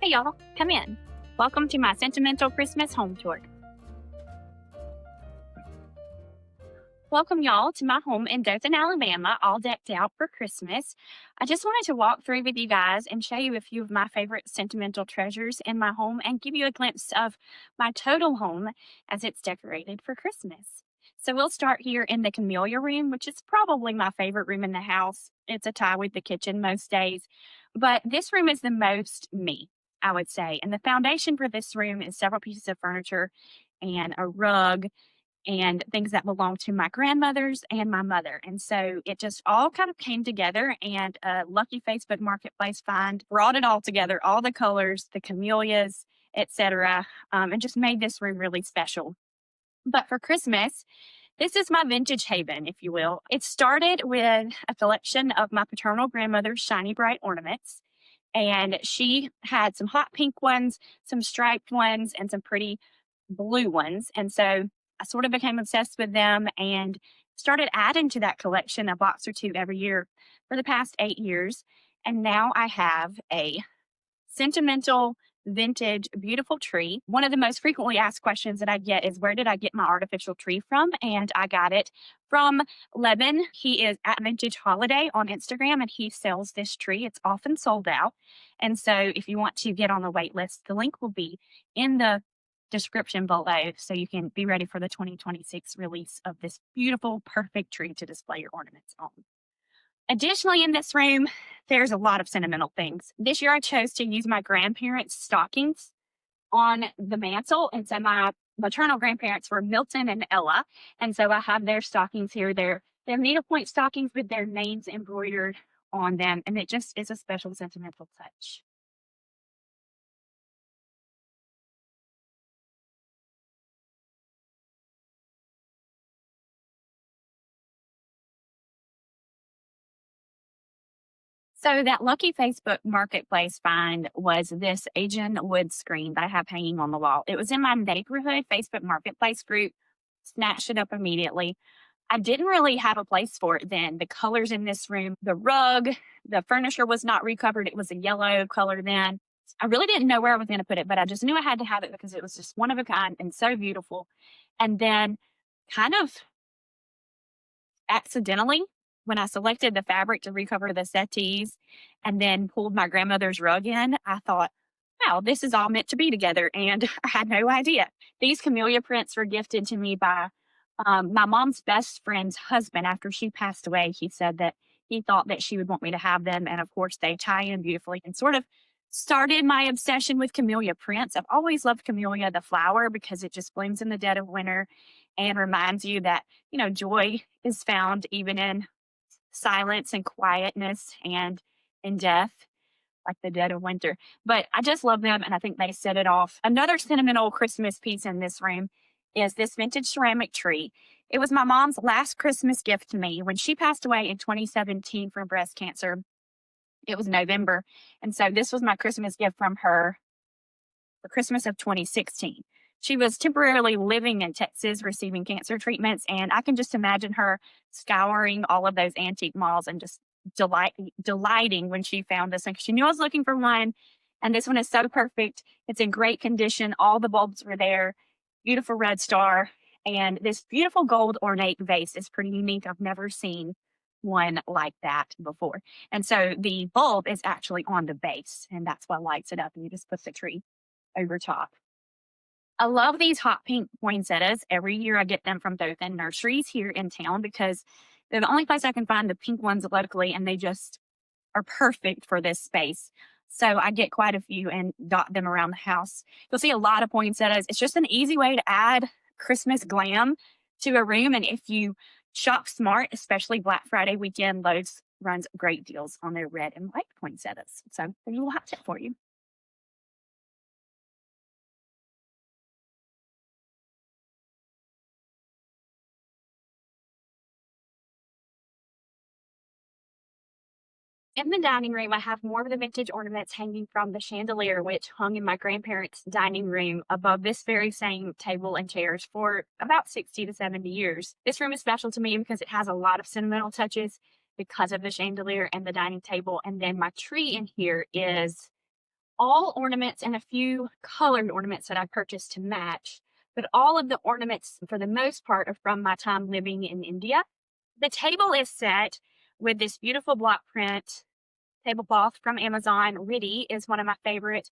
Hey y'all, come in. Welcome to my Sentimental Christmas home tour. Welcome y'all to my home in Dothan, Alabama, all decked out for Christmas. I just wanted to walk through with you guys and show you a few of my favorite sentimental treasures in my home and give you a glimpse of my total home as it's decorated for Christmas. So we'll start here in the camellia room, which is probably my favorite room in the house. It's a tie with the kitchen most days, but this room is the most me, I would say. And the foundation for this room is several pieces of furniture and a rug and things that belong to my grandmothers and my mother. And so it just all kind of came together, and a lucky Facebook Marketplace find brought it all together, all the colors, the camellias, etc., and just made this room really special. But for Christmas, this is my vintage haven, if you will. It started with a collection of my paternal grandmother's shiny bright ornaments. And she had some hot pink ones, some striped ones, and some pretty blue ones. And so I sort of became obsessed with them and started adding to that collection a box or two every year for the past 8 years. And now I have a sentimental, vintage, beautiful tree. One of the most frequently asked questions that I get is, where did I get my artificial tree from? And I got it from Levin. He is at Vintage Holiday on Instagram, and he sells this tree. It's often sold out. And so if you want to get on the wait list, the link will be in the description below so you can be ready for the 2026 release of this beautiful, perfect tree to display your ornaments on. Additionally, in this room, there's a lot of sentimental things. This year, I chose to use my grandparents' stockings on the mantle. And so my maternal grandparents were Milton and Ella. And so I have their stockings here. They're needlepoint stockings with their names embroidered on them. And it just is a special sentimental touch. So that lucky Facebook Marketplace find was this Asian wood screen that I have hanging on the wall. It was in my neighborhood Facebook Marketplace group, snatched it up immediately. I didn't really have a place for it then. The colors in this room, the rug, the furniture was not recovered. It was a yellow color then. I really didn't know where I was going to put it, but I just knew I had to have it because it was just one of a kind and so beautiful. And then, kind of accidentally, when I selected the fabric to recover the settees and then pulled my grandmother's rug in, I thought, wow, this is all meant to be together. And I had no idea. These camellia prints were gifted to me by my mom's best friend's husband. After she passed away, he said that he thought that she would want me to have them. And of course, they tie in beautifully and sort of started my obsession with camellia prints. I've always loved camellia, the flower, because it just blooms in the dead of winter and reminds you that, joy is found even in silence and quietness and in death, like the dead of winter. But I just love them, and I think they set it off. Another sentimental Christmas piece in this room is this vintage ceramic tree. It was my mom's last Christmas gift to me when she passed away in 2017 from breast cancer. It was November. And so this was my Christmas gift from her for Christmas of 2016. She was temporarily living in Texas receiving cancer treatments, and I can just imagine her scouring all of those antique malls and just delighting when she found this one. She knew I was looking for one, and this one is so perfect. It's in great condition. All the bulbs were there. Beautiful red star, and this beautiful gold ornate vase is pretty unique. I've never seen one like that before. And so the bulb is actually on the base, and that's what lights it up, and you just put the tree over top. I love these hot pink poinsettias. Every year I get them from Dothan Nurseries here in town because they're the only place I can find the pink ones locally, and they just are perfect for this space. So I get quite a few and dot them around the house. You'll see a lot of poinsettias. It's just an easy way to add Christmas glam to a room. And if you shop smart, especially Black Friday weekend, Lowe's runs great deals on their red and white poinsettias. So there's a little hot tip for you. In the dining room, I have more of the vintage ornaments hanging from the chandelier, which hung in my grandparents' dining room above this very same table and chairs for about 60 to 70 years. This room is special to me because it has a lot of sentimental touches because of the chandelier and the dining table. And then my tree in here is all ornaments and a few colored ornaments that I purchased to match. But all of the ornaments, for the most part, are from my time living in India. The table is set with this beautiful block print tablecloth from Amazon. Riddy is one of my favorite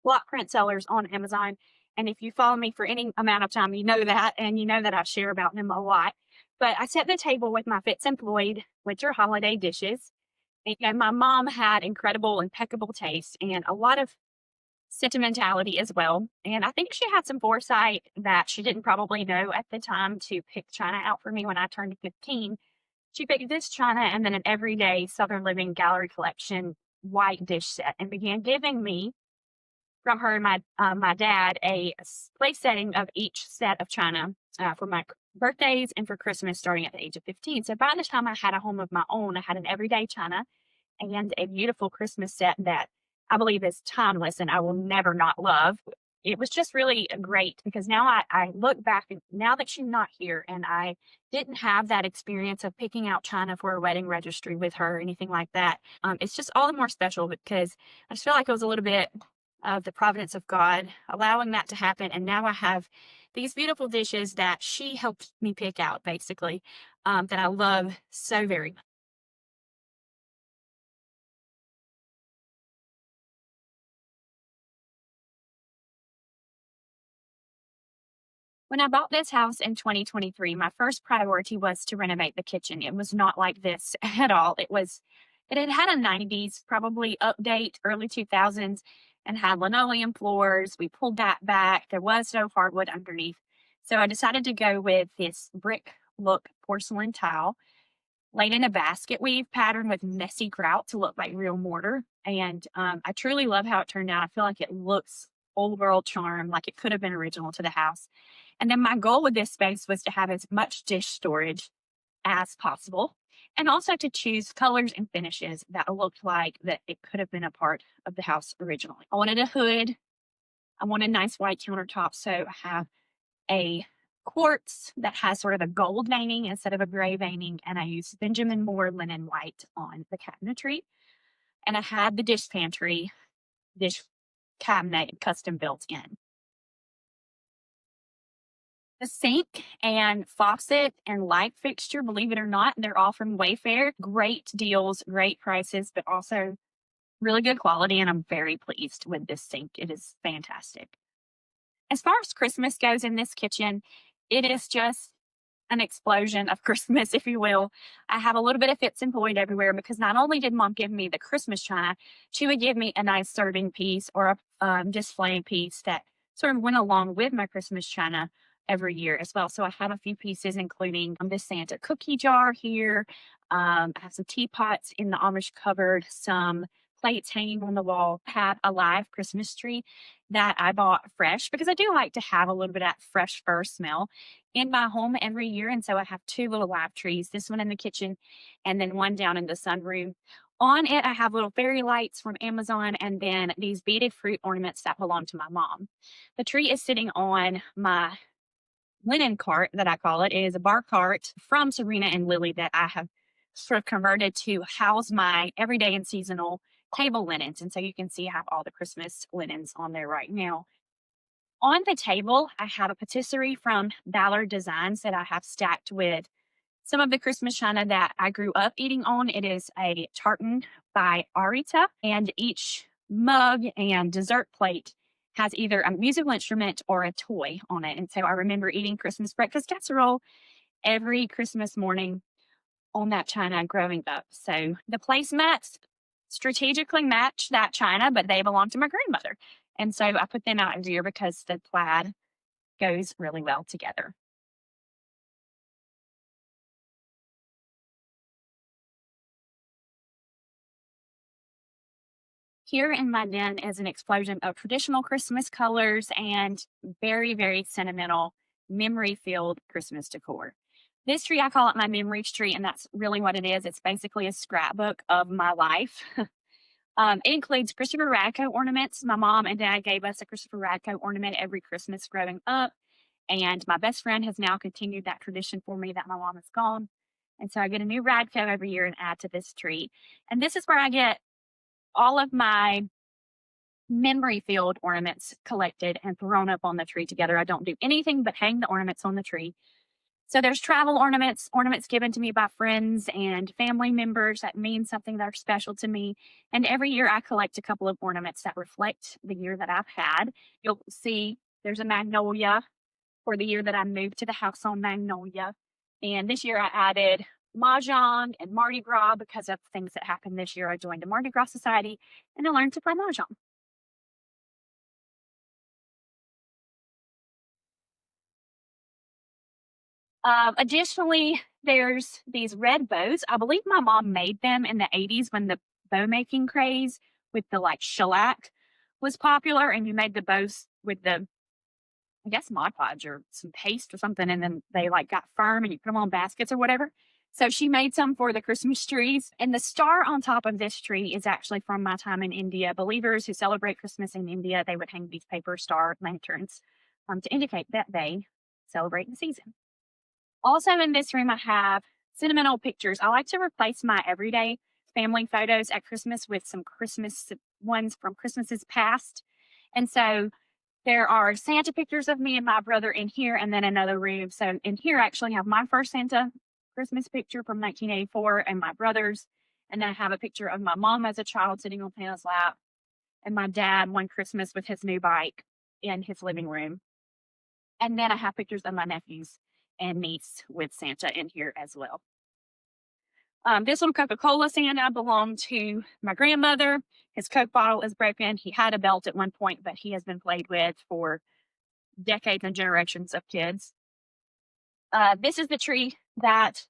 block print sellers on Amazon. And if you follow me for any amount of time, you know that, and you know that I share about them a lot. But I set the table with my Fitz and Floyd winter holiday dishes. And my mom had incredible, impeccable taste and a lot of sentimentality as well. And I think she had some foresight that she didn't probably know at the time to pick China out for me when I turned 15. She picked this china and then an everyday Southern Living Gallery Collection white dish set and began giving me from her and my dad a place setting of each set of china for my birthdays and for Christmas starting at the age of 15. So by the time I had a home of my own, I had an everyday china and a beautiful Christmas set that I believe is timeless and I will never not love. It was just really great because now I look back and now that she's not here and I didn't have that experience of picking out china for a wedding registry with her or anything like that. It's just all the more special because I just feel like it was a little bit of the providence of God allowing that to happen. And now I have these beautiful dishes that she helped me pick out basically that I love so very much. When I bought this house in 2023, my first priority was to renovate the kitchen. It was not like this at all. It had had a 90s probably update, early 2000s, and had linoleum floors. We pulled that back. There was no hardwood underneath. So I decided to go with this brick look porcelain tile laid in a basket weave pattern with messy grout to look like real mortar. And I truly love how it turned out. I feel like it looks old world charm, like it could have been original to the house. And then my goal with this space was to have as much dish storage as possible and also to choose colors and finishes that looked like that it could have been a part of the house originally. I wanted a hood. I wanted nice white countertops. So I have a quartz that has sort of a gold veining instead of a gray veining. And I used Benjamin Moore linen white on the cabinetry. And I had the dish pantry, dish cabinet custom built in. The sink and faucet and light fixture, believe it or not, they're all from Wayfair. Great deals, great prices, but also really good quality. And I'm very pleased with this sink. It is fantastic. As far as Christmas goes in this kitchen, it is just an explosion of Christmas, if you will. I have a little bit of Fitz and Floyd everywhere because not only did mom give me the Christmas china, she would give me a nice serving piece or a display piece that sort of went along with my Christmas china every year as well. So I have a few pieces, including this Santa cookie jar here. I have some teapots in the Amish cupboard, some plates hanging on the wall. I have a live Christmas tree that I bought fresh because I do like to have a little bit of that fresh fir smell in my home every year. And so I have two little live trees, this one in the kitchen and then one down in the sunroom. On it, I have little fairy lights from Amazon and then these beaded fruit ornaments that belong to my mom. The tree is sitting on my linen cart that I call it. It is a bar cart from Serena and Lily that I have sort of converted to house my everyday and seasonal table linens. And so you can see I have all the Christmas linens on there right now. On the table, I have a patisserie from Ballard Designs that I have stacked with some of the Christmas china that I grew up eating on. It is a tartan by Arita, and each mug and dessert plate has either a musical instrument or a toy on it. And so I remember eating Christmas breakfast casserole every Christmas morning on that china growing up. So the placemats strategically match that china, but they belong to my grandmother. And so I put them out in here because the plaid goes really well together. Here in my den is an explosion of traditional Christmas colors and very, very sentimental, memory filled Christmas decor. This tree, I call it my memory tree, and that's really what it is. It's basically a scrapbook of my life. It includes Christopher Radko ornaments. My mom and dad gave us a Christopher Radko ornament every Christmas growing up. And my best friend has now continued that tradition for me that my mom is gone. And so I get a new Radko every year and add to this tree. And this is where I get all of my memory filled ornaments collected and thrown up on the tree together. I don't do anything but hang the ornaments on the tree. So there's travel ornaments, ornaments given to me by friends and family members that mean something that are special to me. And every year I collect a couple of ornaments that reflect the year that I've had. You'll see there's a magnolia for the year that I moved to the house on Magnolia. And this year I added Mahjong and Mardi Gras because of things that happened this year. I joined a Mardi Gras society and I learned to play Mahjong. Additionally, there's these red bows. I believe my mom made them in the 80s when the bow making craze with the like shellac was popular, and you made the bows with the, I guess, Mod Podge or some paste or something, and then they like got firm and you put them on baskets or whatever. So she made some for the Christmas trees. And the star on top of this tree is actually from my time in India. Believers who celebrate Christmas in India, they would hang these paper star lanterns to indicate that they celebrate the season. Also in this room, I have sentimental pictures. I like to replace my everyday family photos at Christmas with some Christmas ones from Christmases past. And so there are Santa pictures of me and my brother in here, and then another room. So in here, I actually have my first Santa Christmas picture from 1984 and my brother's. And then I have a picture of my mom as a child sitting on Santa's lap, and my dad one Christmas with his new bike in his living room. And then I have pictures of my nephews and niece with Santa in here as well. This little Coca-Cola Santa belonged to my grandmother. His Coke bottle is broken. He had a belt at one point, but he has been played with for decades and generations of kids. This is the tree that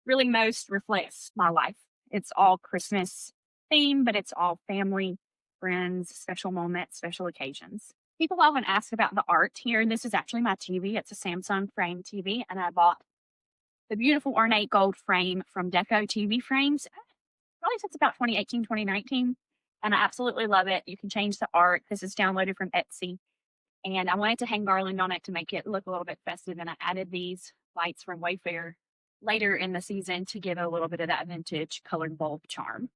really most reflects my life. It's all Christmas theme, but it's all family, friends, special moments, special occasions. People often ask about the art here. This is actually my TV. It's a Samsung frame TV, and I bought the beautiful ornate gold frame from Deco TV Frames, probably since about 2018, 2019. And I absolutely love it. You can change the art. This is downloaded from Etsy. And I wanted to hang garland on it to make it look a little bit festive. And I added these lights from Wayfair later in the season to give it a little bit of that vintage colored bulb charm.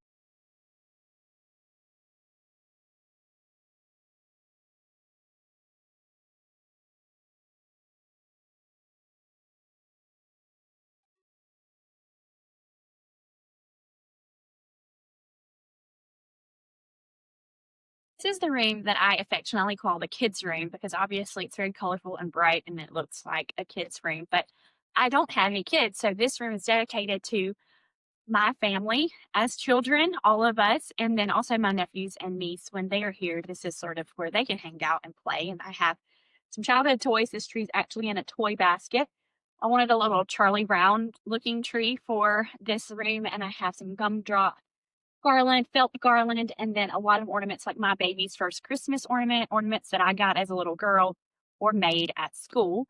This is the room that I affectionately call the kids' room because obviously it's very colorful and bright and it looks like a kid's room. But I don't have any kids, so this room is dedicated to my family as children, all of us, and then also my nephews and niece. When they are here, this is sort of where they can hang out and play. And I have some childhood toys. This tree's actually in a toy basket. I wanted a little Charlie Brown looking tree for this room, and I have some gumdrop garland, felt garland, and then a lot of ornaments like my baby's first Christmas ornament, ornaments that I got as a little girl or made at school.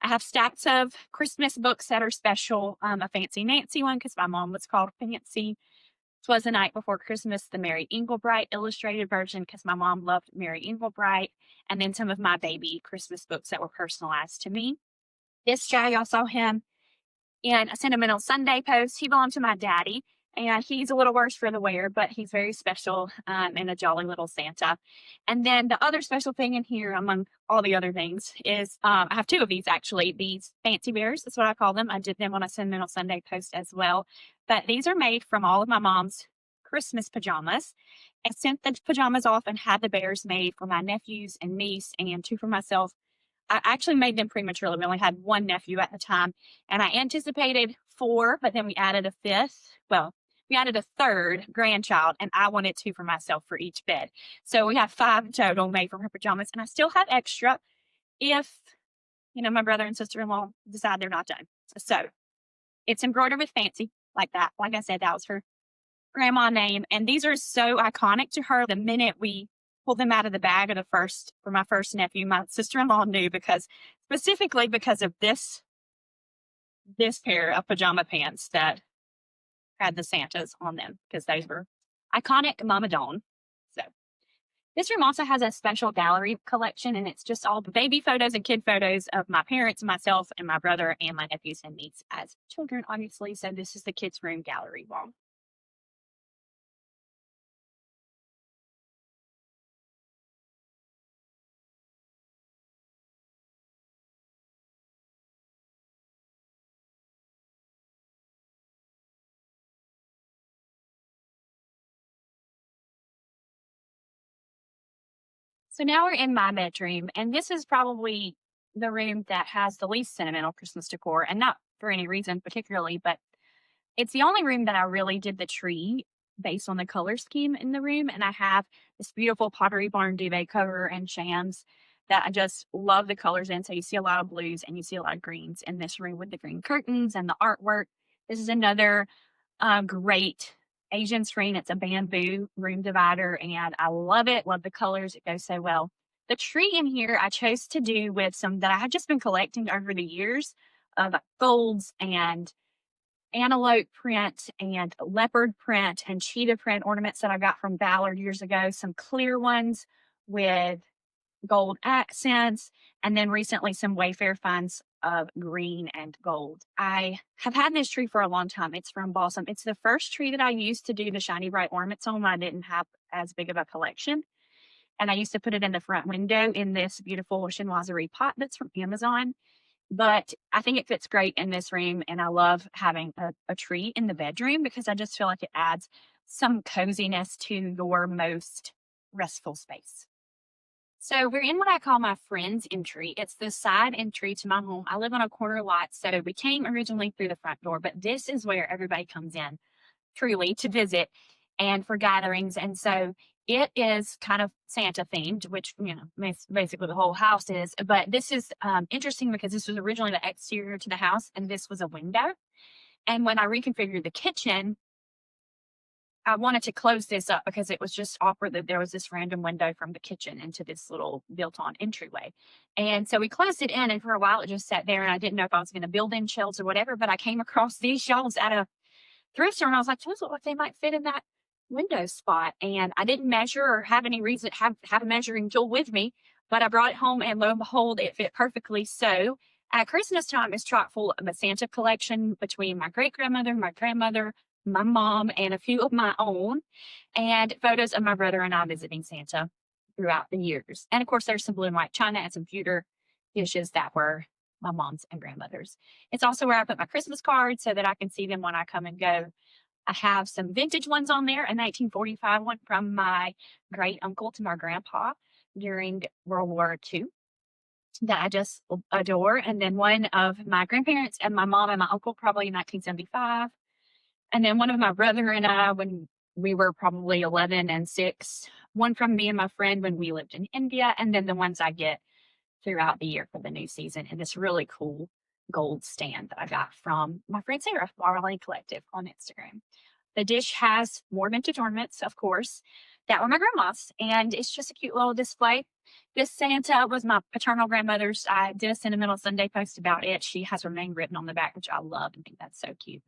I have stacks of Christmas books that are special. A Fancy Nancy one because my mom was called Fancy. "'Twas the Night Before Christmas, the Mary Englebright illustrated version because my mom loved Mary Englebright. And then some of my baby Christmas books that were personalized to me. This guy, y'all saw him in a Sentimental Sunday post. He belonged to my daddy, and he's a little worse for the wear, but he's very special and a jolly little Santa. And then the other special thing in here, among all the other things, is I have two of these actually. These fancy bears, that's what I call them. I did them on a Sentimental Sunday post as well. But these are made from all of my mom's Christmas pajamas. I sent the pajamas off and had the bears made for my nephews and niece and two for myself. I actually made them prematurely. We only had one nephew at the time, and I anticipated four, but then we added a fifth. Well, we added a third grandchild, and I wanted two for myself for each bed. So we have five total made from her pajamas, and I still have extra if, my brother and sister-in-law decide they're not done. So it's embroidered with Fancy like that. Like I said, that was her grandma name, and these are so iconic to her. The minute we pulled them out of the bag for my first nephew, my sister-in-law knew specifically because of this pair of pajama pants that had the Santas on them because those were iconic Mama Dawn. So this room also has a special gallery collection, and it's just all baby photos and kid photos of my parents, myself, and my brother, and my nephews and niece as children, obviously. So this is the kids' room gallery wall. So now we're in my bedroom, and this is probably the room that has the least sentimental Christmas decor, and not for any reason particularly, but it's the only room that I really did the tree based on the color scheme in the room. And I have this beautiful Pottery Barn duvet cover and shams that I just love the colors in. So you see a lot of blues and you see a lot of greens in this room with the green curtains and the artwork. This is another great Asian screen. It's a bamboo room divider, and I love it. Love the colors. It goes so well. The tree in here I chose to do with some that I had just been collecting over the years of golds and antelope print and leopard print and cheetah print ornaments that I got from Ballard years ago. Some clear ones with gold accents, and then recently some Wayfair finds of green and gold. I have had this tree for a long time. It's from Balsam. It's the first tree that I used to do the shiny bright ornaments on when I didn't have as big of a collection. And I used to put it in the front window in this beautiful chinoiserie pot that's from Amazon. But I think it fits great in this room. And I love having a tree in the bedroom because I just feel like it adds some coziness to your most restful space. So we're in what I call my friend's entry. It's the side entry to my home. I live on a corner lot, so we came originally through the front door, but this is where everybody comes in truly to visit and for gatherings. And so it is kind of Santa themed, which, basically the whole house is. But this is interesting because this was originally the exterior to the house and this was a window. And when I reconfigured the kitchen, I wanted to close this up because it was just awkward that there was this random window from the kitchen into this little built-on entryway. And so we closed it in, and for a while it just sat there, and I didn't know if I was going to build in shelves or whatever, but I came across these shelves at a thrift store, and I was like, those look like they might fit in that window spot. And I didn't measure or have any reason have a measuring tool with me, but I brought it home, and lo and behold, it fit perfectly. So at Christmas time, it's chock full of a Santa collection between my great grandmother, my grandmother, my mom, and a few of my own, and photos of my brother and I visiting Santa throughout the years. And of course, there's some blue and white china and some pewter dishes that were my mom's and grandmother's. It's also where I put my Christmas cards so that I can see them when I come and go. I have some vintage ones on there, a 1945 one from my great uncle to my grandpa during World War II that I just adore. And then one of my grandparents and my mom and my uncle, probably in 1975. And then one of my brother and I, when we were probably 11 and 6, one from me and my friend when we lived in India, and then the ones I get throughout the year for the new season. And this really cool gold stand that I got from my friend Sarah, Marley Collective on Instagram. The dish has more vintage ornaments, of course, that were my grandma's, and it's just a cute little display. This Santa was my paternal grandmother's. I did a Sentimental Sunday post about it. She has her name written on the back, which I love and think that's so cute.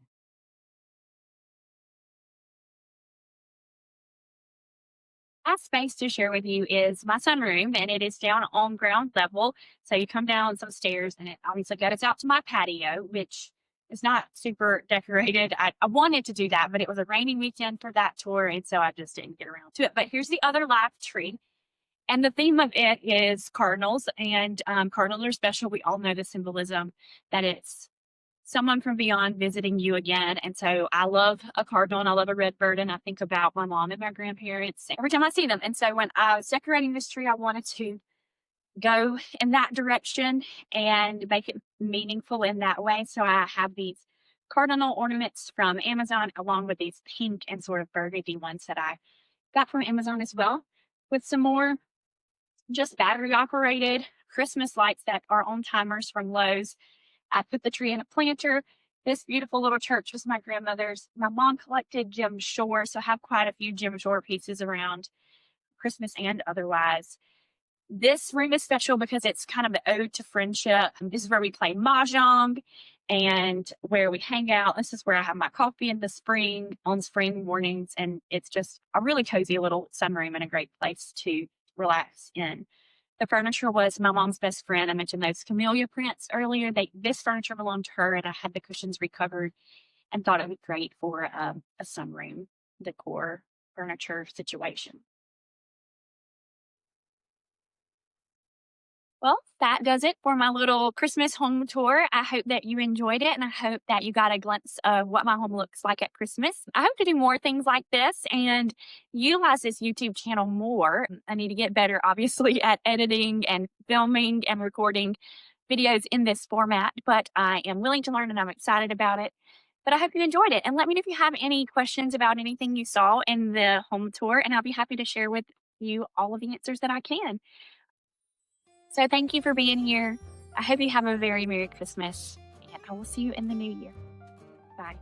My space to share with you is my sunroom, and it is down on ground level. So you come down some stairs, and it obviously goes out to my patio, which is not super decorated. I wanted to do that, but it was a rainy weekend for that tour, and so I just didn't get around to it. But here's the other live tree, and the theme of it is cardinals, and cardinals are special. We all know the symbolism that it's someone from beyond visiting you again. And so I love a cardinal and I love a red bird. And I think about my mom and my grandparents every time I see them. And so when I was decorating this tree, I wanted to go in that direction and make it meaningful in that way. So I have these cardinal ornaments from Amazon along with these pink and sort of burgundy ones that I got from Amazon as well, with some more just battery operated Christmas lights that are on timers from Lowe's. I put the tree in a planter. This beautiful little church was my grandmother's. My mom collected Jim Shore, so I have quite a few Jim Shore pieces around Christmas and otherwise. This room is special because it's kind of an ode to friendship. This is where we play mahjong and where we hang out. This is where I have my coffee in the spring on spring mornings, and it's just a really cozy little sunroom and a great place to relax in. The furniture was my mom's best friend. I mentioned those camellia prints earlier. This furniture belonged to her, and I had the cushions recovered and thought it would be great for a sunroom decor furniture situation. Well, that does it for my little Christmas home tour. I hope that you enjoyed it and I hope that you got a glimpse of what my home looks like at Christmas. I hope to do more things like this and utilize this YouTube channel more. I need to get better, obviously, at editing and filming and recording videos in this format, but I am willing to learn and I'm excited about it. But I hope you enjoyed it. And let me know if you have any questions about anything you saw in the home tour, and I'll be happy to share with you all of the answers that I can. So thank you for being here. I hope you have a very Merry Christmas, and I will see you in the new year. Bye.